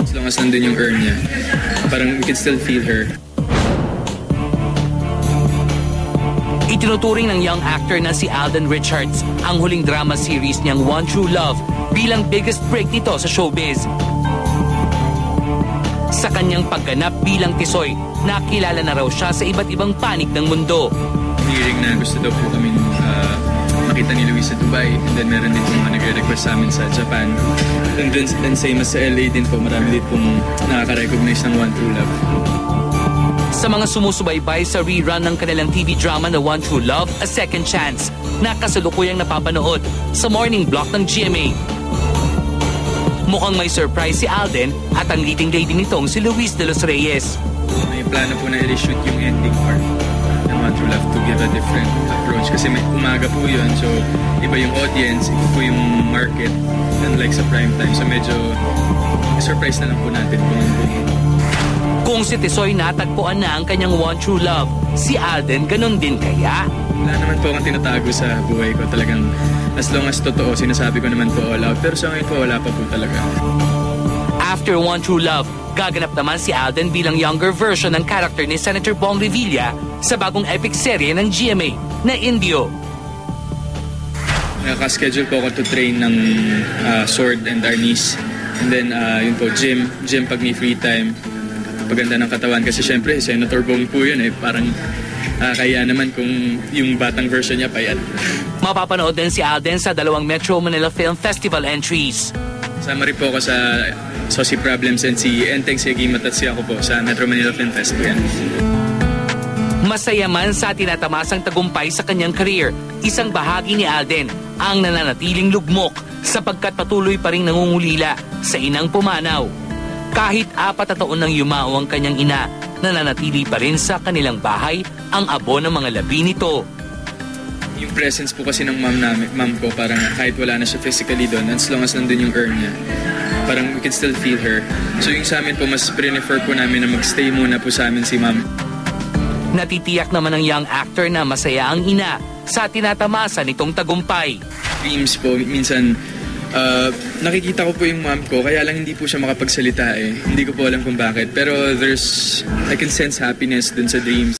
As long as nandun yung earn niya, parang we can still feel her. Itinuturing ng young actor na si Alden Richards ang huling drama series niyang One True Love bilang biggest break nito sa showbiz. Sa kanyang pagganap bilang Tisoy, nakilala na raw siya sa iba't ibang panig ng mundo. Hearing na gusto daw po kami makita ni Luis sa Dubai, and then meron din po mga nagre-request sa amin sa Japan. And same as sa LA din po, marami din pong nakaka-recognize ng One True Love. Sa mga sumusubaybay sa rerun ng kanilang TV drama na One True Love, A Second Chance, na kasalukuyang napapanood sa morning block ng GMA. Mukhang may surprise si Alden at ang leading lady nitong si Luis de los Reyes. May plano po na i-reshoot yung ending part ng One True Love to give a different approach. Kasi may umaga po yun, so iba yung audience, iba po yung market, unlike sa prime time. So medyo surprise na lang po natin kung ano. Kung si Tisoy natagpuan na ang kanyang One True Love, si Alden ganun din kaya? Wala naman po akong tinatago sa buhay ko. Talagang as long as totoo, sinasabi ko naman po all out. Pero sa ngayon po, wala pa po talaga. After One True Love, gaganap naman si Alden bilang younger version ng character ni Senator Bong Revilla sa bagong epic serye ng GMA na Indio. Nakaschedule po ako to train ng sword and arnis. And then, yun po, gym pag may free time. Paganda ng katawan kasi syempre Senator Bong po yun parang kaya naman kung yung batang version niya pa yan. Mapapanood din si Alden sa 2 Metro Manila Film Festival entries. Sama rin po ako sa Saucy Problems and si Enteng Segimatatsi ako po sa Metro Manila Film Festival. Masaya man sa tinatamasang tagumpay sa kanyang career, isang bahagi ni Alden ang nananatiling lugmok sapagkat patuloy pa rin nangungulila sa inang pumanaw. Kahit 4 na taon nang yumao ang kanyang ina, nananatili pa rin sa kanilang bahay ang abo ng mga labi nito. Yung presence po kasi ng mom ko, parang kahit wala na siya physically doon, as long as nandun yung earn niya, parang we can still feel her. So yung sa amin po, mas prefer po namin na magstay muna po sa amin si mom. Natitiyak naman ng young actor na masaya ang ina sa tinatamasa nitong tagumpay. Dreams po, minsan nakikita ko po yung mom ko, kaya lang hindi po siya makapagsalita Hindi ko po alam kung bakit. Pero I can sense happiness dun sa dreams.